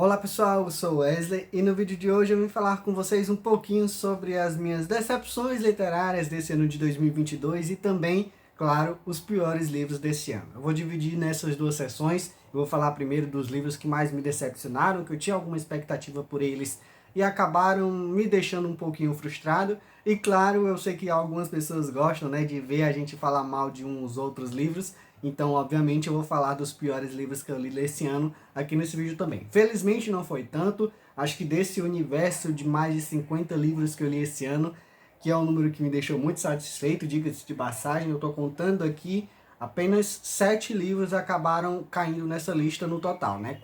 Olá pessoal, eu sou Wesley e no vídeo de hoje eu vim falar com vocês um pouquinho sobre as minhas decepções literárias desse ano de 2022 e também, claro, os piores livros desse ano. Eu vou dividir nessas duas sessões, eu vou falar primeiro dos livros que mais me decepcionaram, que eu tinha alguma expectativa por eles e acabaram me deixando um pouquinho frustrado. E claro, eu sei que algumas pessoas gostam, né, de ver a gente falar mal de uns outros livros, então obviamente eu vou falar dos piores livros que eu li esse ano aqui nesse vídeo também. Felizmente não foi tanto, acho que desse universo de mais de 50 livros que eu li esse ano, que é um número que me deixou muito satisfeito, diga-se de passagem, eu estou contando aqui, apenas 7 livros acabaram caindo nessa lista no total, né?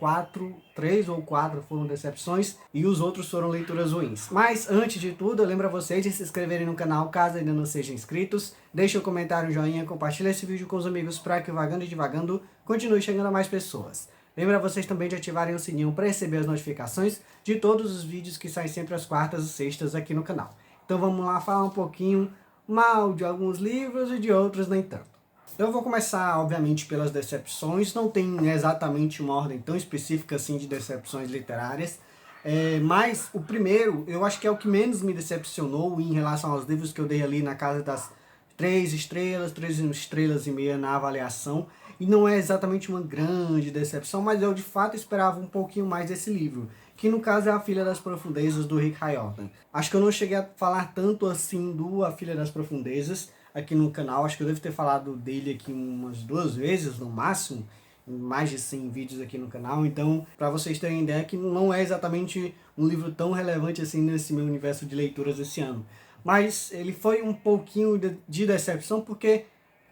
3 ou 4 foram decepções e os outros foram leituras ruins. Mas antes de tudo, eu lembro a vocês de se inscreverem no canal caso ainda não sejam inscritos, deixem um comentário, um joinha, compartilhem esse vídeo com os amigos para que o Vagando e Divagando continue chegando a mais pessoas. Lembra vocês também de ativarem o sininho para receber as notificações de todos os vídeos que saem sempre às quartas e sextas aqui no canal. Então vamos lá falar um pouquinho mal de alguns livros e de outros nem tanto. Eu vou começar, obviamente, pelas decepções. Não tem exatamente uma ordem tão específica assim de decepções literárias. Mas o primeiro, eu acho que é o que menos me decepcionou em relação aos livros que eu dei ali na casa das 3 estrelas e meia na avaliação. E não é exatamente uma grande decepção, mas eu de fato esperava um pouquinho mais desse livro, que no caso é A Filha das Profundezas, do Rick Riordan. Acho que eu não cheguei a falar tanto assim do A Filha das Profundezas aqui no canal, acho que eu devo ter falado dele aqui umas 2 vezes no máximo, em mais de 100 vídeos aqui no canal, então para vocês terem ideia que não é exatamente um livro tão relevante assim nesse meu universo de leituras esse ano. Mas ele foi um pouquinho de decepção porque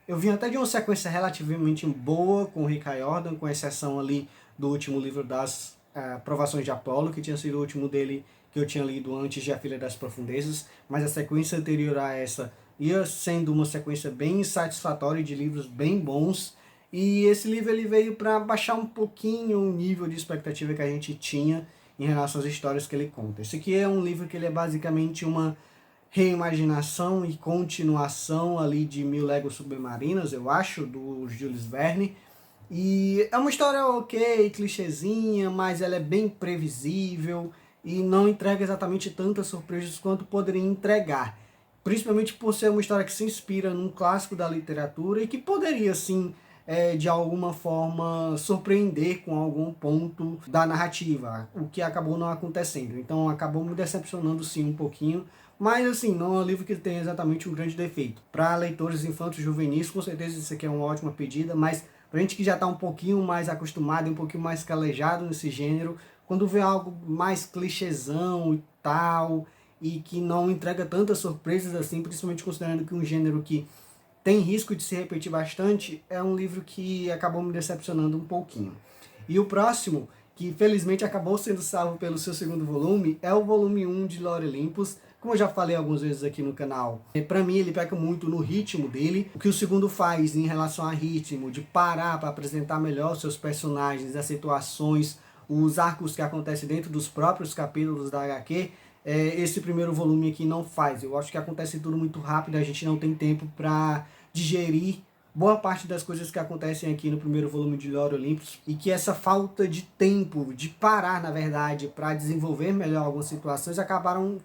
eu vim até de uma sequência relativamente boa com o Rick Riordan, com exceção ali do último livro das Provações de Apolo, que tinha sido o último dele que eu tinha lido antes de A Filha das Profundezas, mas a sequência anterior a essa ia sendo uma sequência bem satisfatória de livros bem bons, e esse livro ele veio para baixar um pouquinho o nível de expectativa que a gente tinha em relação às histórias que ele conta. Esse aqui é um livro que ele é basicamente uma reimaginação e continuação ali de Mil Léguas Submarinas, eu acho, do Jules Verne. E é uma história ok, clichêzinha, mas ela é bem previsível e não entrega exatamente tantas surpresas quanto poderia entregar. Principalmente por ser uma história que se inspira num clássico da literatura e que poderia, sim, de alguma forma surpreender com algum ponto da narrativa, o que acabou não acontecendo. Então acabou me decepcionando sim um pouquinho, mas assim, não é um livro que tem exatamente um grande defeito. Para leitores infantos juvenis, com certeza isso aqui é uma ótima pedida, mas pra gente que já está um pouquinho mais acostumado, um pouquinho mais calejado nesse gênero, quando vê algo mais clichêzão e tal, e que não entrega tantas surpresas assim, principalmente considerando que um gênero que tem risco de se repetir bastante, é um livro que acabou me decepcionando um pouquinho. E o próximo, que felizmente acabou sendo salvo pelo seu segundo volume, é o volume 1 de Lore Olympus. Como eu já falei algumas vezes aqui no canal, para mim ele peca muito no ritmo dele. O que o segundo faz em relação a ritmo, de parar para apresentar melhor os seus personagens, as situações, os arcos que acontecem dentro dos próprios capítulos da HQ, esse primeiro volume aqui não faz. Eu acho que acontece tudo muito rápido, a gente não tem tempo para digerir boa parte das coisas que acontecem aqui no primeiro volume de Lore Olympus, e que essa falta de tempo, de parar na verdade, para desenvolver melhor algumas situações, acabaram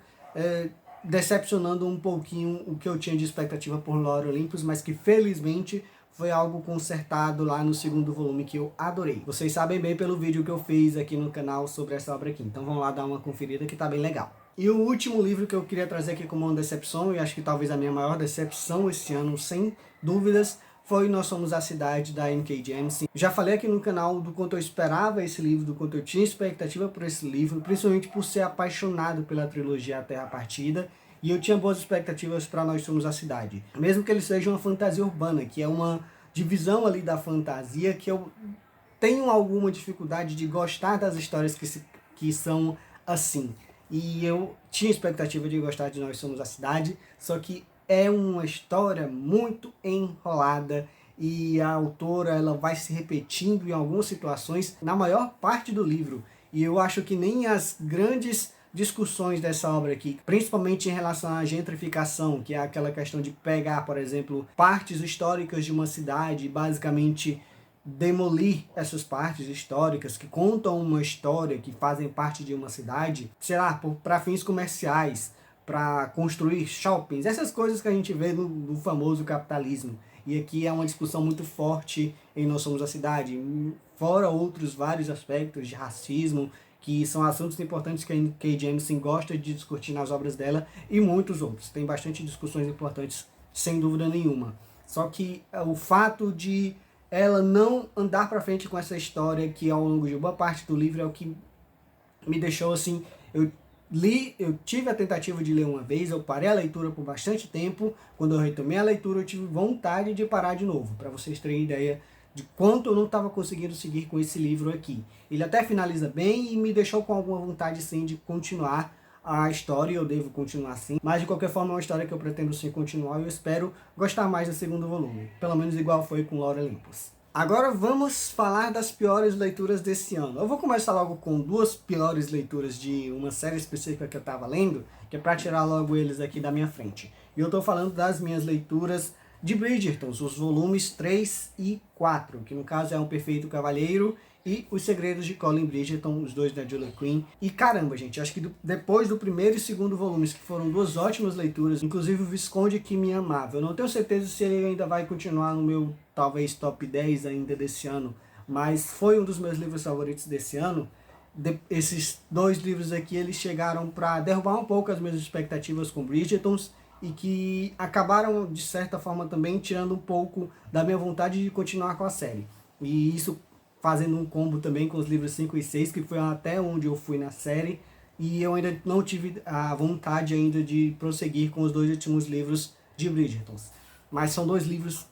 decepcionando um pouquinho o que eu tinha de expectativa por Lore Olympus, mas que felizmente foi algo consertado lá no segundo volume que eu adorei. Vocês sabem bem pelo vídeo que eu fiz aqui no canal sobre essa obra aqui, então vamos lá dar uma conferida que tá bem legal. E o último livro que eu queria trazer aqui como uma decepção, e acho que talvez a minha maior decepção esse ano, sem dúvidas, foi Nós Somos a Cidade, da N.K. Jemisin. Já falei aqui no canal do quanto eu esperava esse livro, do quanto eu tinha expectativa por esse livro, principalmente por ser apaixonado pela trilogia A Terra Partida, e eu tinha boas expectativas para Nós Somos a Cidade. Mesmo que ele seja uma fantasia urbana, que é uma divisão ali da fantasia, que eu tenho alguma dificuldade de gostar das histórias que são assim. E eu tinha expectativa de gostar de Nós Somos a Cidade, só que é uma história muito enrolada e a autora ela vai se repetindo em algumas situações na maior parte do livro. E eu acho que nem as grandes discussões dessa obra aqui, principalmente em relação à gentrificação, que é aquela questão de pegar, por exemplo, partes históricas de uma cidade, basicamente demolir essas partes históricas que contam uma história, que fazem parte de uma cidade, sei lá, para fins comerciais, para construir shoppings, essas coisas que a gente vê no famoso capitalismo. E aqui é uma discussão muito forte em Nós Somos a Cidade, fora outros vários aspectos de racismo, que são assuntos importantes que a Kay Jemisin gosta de discutir nas obras dela, e muitos outros. Tem bastante discussões importantes, sem dúvida nenhuma. Só que o fato de ela não andar para frente com essa história, que ao longo de boa parte do livro é o que me deixou assim. Eu tive a tentativa de ler uma vez, eu parei a leitura por bastante tempo. Quando eu retomei a leitura, eu tive vontade de parar de novo, para vocês terem ideia de quanto eu não estava conseguindo seguir com esse livro aqui. Ele até finaliza bem e me deixou com alguma vontade sim de continuar a história, eu devo continuar sim. Mas de qualquer forma é uma história que eu pretendo sim continuar e eu espero gostar mais do segundo volume. Pelo menos igual foi com Lore Olympus. Agora vamos falar das piores leituras desse ano. Eu vou começar logo com duas piores leituras de uma série específica que eu estava lendo, que é para tirar logo eles aqui da minha frente. E eu estou falando das minhas leituras de Bridgerton, os volumes 3 e 4, que no caso é Um Perfeito Cavalheiro e Os Segredos de Colin Bridgerton, os dois da Julia Quinn. E caramba, gente, acho que depois do primeiro e segundo volumes, que foram duas ótimas leituras, inclusive o Visconde que Me Amava. Eu não tenho certeza se ele ainda vai continuar no meu, talvez, top 10 ainda desse ano, mas foi um dos meus livros favoritos desse ano. Esses dois livros aqui, eles chegaram para derrubar um pouco as minhas expectativas com Bridgertons, e que acabaram, de certa forma, também tirando um pouco da minha vontade de continuar com a série. E isso fazendo um combo também com os livros 5 e 6, que foi até onde eu fui na série, e eu ainda não tive a vontade ainda de prosseguir com os dois últimos livros de Bridgerton. Mas são dois livros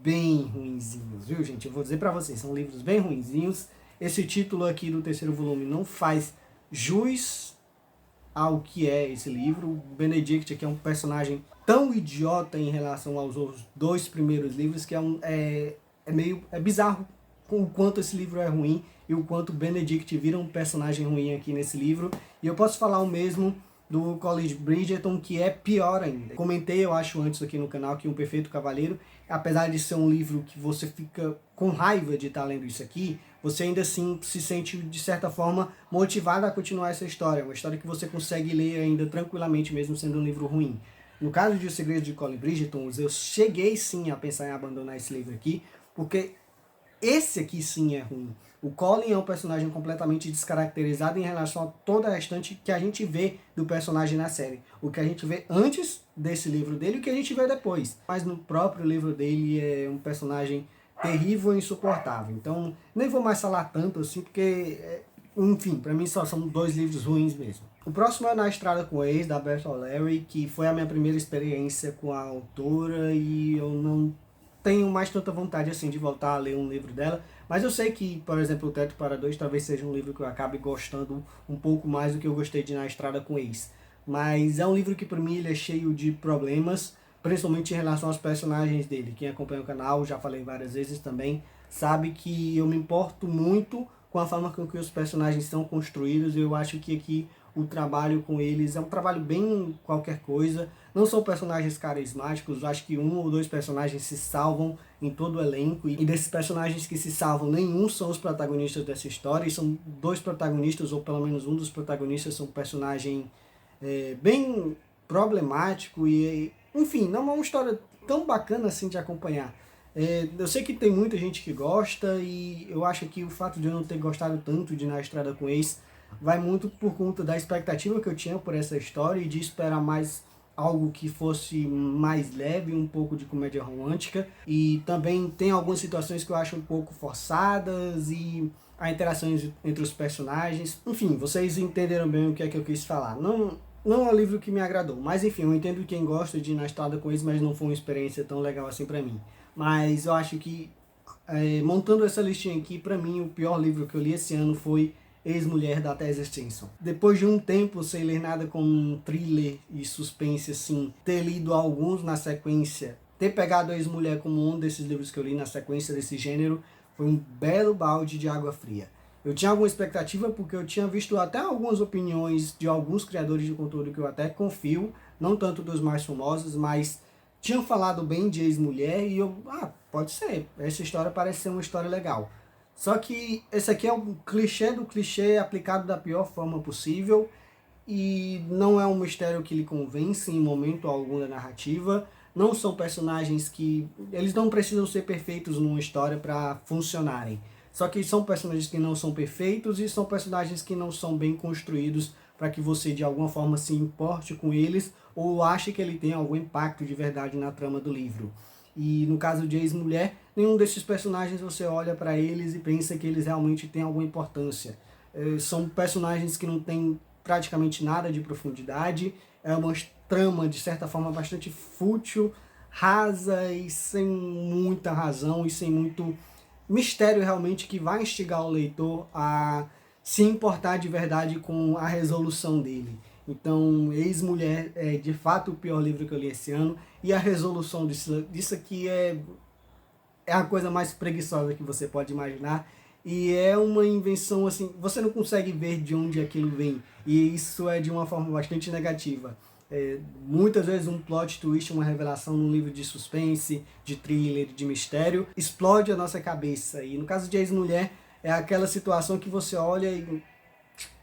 bem ruinzinhos, viu, gente? Eu vou dizer pra vocês, são livros bem ruinzinhos. Esse título aqui do terceiro volume não faz jus ao que é esse livro. O Benedict aqui é um personagem tão idiota em relação aos dois primeiros livros que é bizarro com o quanto esse livro é ruim e o quanto Benedict vira um personagem ruim aqui nesse livro. E eu posso falar o mesmo do Colin Bridgerton, que é pior ainda. Comentei, eu acho, antes aqui no canal, que Um Perfeito Cavalheiro, apesar de ser um livro que você fica com raiva de estar lendo isso aqui, você ainda assim se sente, de certa forma, motivado a continuar essa história. Uma história que você consegue ler ainda tranquilamente, mesmo sendo um livro ruim. No caso de Os Segredos de Colin Bridgerton, eu cheguei sim a pensar em abandonar esse livro aqui, porque esse aqui sim é ruim. O Colin é um personagem completamente descaracterizado em relação a toda a restante que a gente vê do personagem na série. O que a gente vê antes desse livro dele e o que a gente vê depois. Mas no próprio livro dele é um personagem terrível e insuportável. Então nem vou mais falar tanto assim, porque, enfim, pra mim só são dois livros ruins mesmo. O próximo é Na Estrada com o Ex, da Beth O'Leary, que foi a minha primeira experiência com a autora e eu não tenho mais tanta vontade assim de voltar a ler um livro dela, mas eu sei que, por exemplo, O Teto para Dois talvez seja um livro que eu acabe gostando um pouco mais do que eu gostei de Na Estrada com Ex. Mas é um livro que para mim ele é cheio de problemas, principalmente em relação aos personagens dele. Quem acompanha o canal, já falei várias vezes também, sabe que eu me importo muito com a forma com que os personagens são construídos. Eu acho que aqui o trabalho com eles é um trabalho bem qualquer coisa. Não são personagens carismáticos, eu acho que um ou dois personagens se salvam em todo o elenco. E desses personagens que se salvam, nenhum são os protagonistas dessa história. E são dois protagonistas, ou pelo menos um dos protagonistas, são um personagem bem problemático. E, enfim, não é uma história tão bacana assim de acompanhar. Eu sei que tem muita gente que gosta, e eu acho que o fato de eu não ter gostado tanto de Na Estrada com Ex vai muito por conta da expectativa que eu tinha por essa história e de esperar mais algo que fosse mais leve, um pouco de comédia romântica. E também tem algumas situações que eu acho um pouco forçadas e a interação entre os personagens. Enfim, vocês entenderam bem o que é que eu quis falar. Não é um livro que me agradou, mas enfim, eu entendo quem gosta de Ir na Estrada com Ex, mas não foi uma experiência tão legal assim pra mim. Mas eu acho que, montando essa listinha aqui, pra mim o pior livro que eu li esse ano foi Ex-Mulher, da Tessa Stinson. Depois de um tempo sem ler nada com um thriller e suspense assim, ter lido alguns na sequência, ter pegado Ex-Mulher como um desses livros que eu li na sequência desse gênero, foi um belo balde de água fria. Eu tinha alguma expectativa porque eu tinha visto até algumas opiniões de alguns criadores de conteúdo que eu até confio, não tanto dos mais famosos, mas tinham falado bem de Ex-Mulher e eu pode ser, essa história parece ser uma história legal. Só que esse aqui é um clichê do clichê aplicado da pior forma possível e não é um mistério que lhe convence em momento algum da narrativa. Não são personagens que... eles não precisam ser perfeitos numa história para funcionarem. Só que são personagens que não são perfeitos e são personagens que não são bem construídos para que você de alguma forma se importe com eles ou ache que ele tem algum impacto de verdade na trama do livro. E no caso de Ex-Mulher, nenhum desses personagens você olha para eles e pensa que eles realmente têm alguma importância. São personagens que não têm praticamente nada de profundidade, é uma trama de certa forma bastante fútil, rasa e sem muita razão e sem muito mistério realmente que vai instigar o leitor a se importar de verdade com a resolução dele. Então, Ex-Mulher é de fato o pior livro que eu li esse ano, e a resolução disso aqui é a coisa mais preguiçosa que você pode imaginar, e é uma invenção assim, você não consegue ver de onde aquilo vem, e isso é de uma forma bastante negativa. Muitas vezes um plot twist, uma revelação num livro de suspense, de thriller, de mistério, explode a nossa cabeça, e no caso de Ex-Mulher, é aquela situação que você olha e...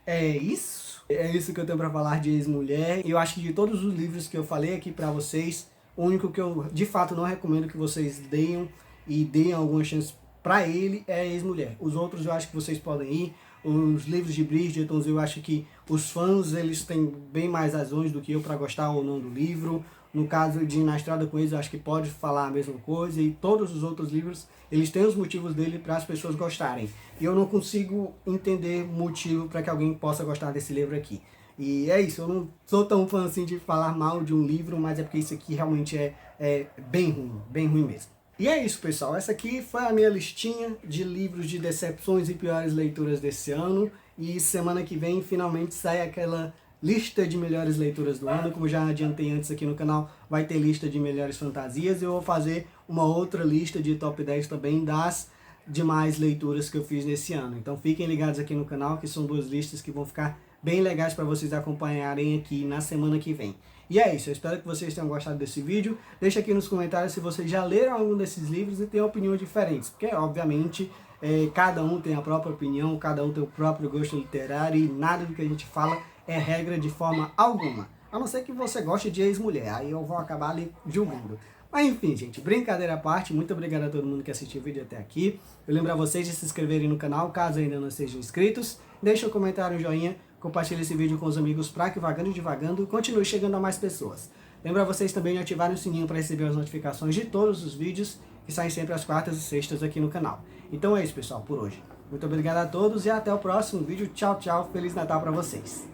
é isso? É isso que eu tenho pra falar de Ex-Mulher. Eu acho que de todos os livros que eu falei aqui pra vocês, o único que eu de fato não recomendo que vocês deem alguma chance pra ele é Ex-Mulher. Os outros eu acho que vocês podem ir. Os livros de Bridgerton, eu acho que os fãs eles têm bem mais razões do que eu para gostar ou não do livro. No caso de Na Estrada com Eles, eu acho que pode falar a mesma coisa. E todos os outros livros, eles têm os motivos dele para as pessoas gostarem. E eu não consigo entender motivo para que alguém possa gostar desse livro aqui. E é isso, eu não sou tão fã assim de falar mal de um livro, mas é porque isso aqui realmente é bem ruim mesmo. E é isso, pessoal, essa aqui foi a minha listinha de livros de decepções e piores leituras desse ano. E semana que vem finalmente sai aquela lista de melhores leituras do ano. Como já adiantei antes aqui no canal, vai ter lista de melhores fantasias. Eu vou fazer uma outra lista de top 10 também das demais leituras que eu fiz nesse ano. Então fiquem ligados aqui no canal, que são duas listas que vão ficar bem legais para vocês acompanharem aqui na semana que vem. E é isso, eu espero que vocês tenham gostado desse vídeo. Deixa aqui nos comentários se vocês já leram algum desses livros e têm opiniões diferentes, porque obviamente cada um tem a própria opinião, cada um tem o próprio gosto literário e nada do que a gente fala é regra de forma alguma. A não ser que você goste de Ex-Mulher, aí eu vou acabar ali julgando. Mas enfim, gente, brincadeira à parte, muito obrigado a todo mundo que assistiu o vídeo até aqui. Eu lembro a vocês de se inscreverem no canal, caso ainda não sejam inscritos. Deixa um comentário, um joinha, compartilhe esse vídeo com os amigos para que Vagando e Divagando continue chegando a mais pessoas. Lembro a vocês também de ativarem o sininho para receber as notificações de todos os vídeos que saem sempre às quartas e sextas aqui no canal. Então é isso, pessoal, por hoje. Muito obrigado a todos e até o próximo vídeo. Tchau, tchau. Feliz Natal para vocês.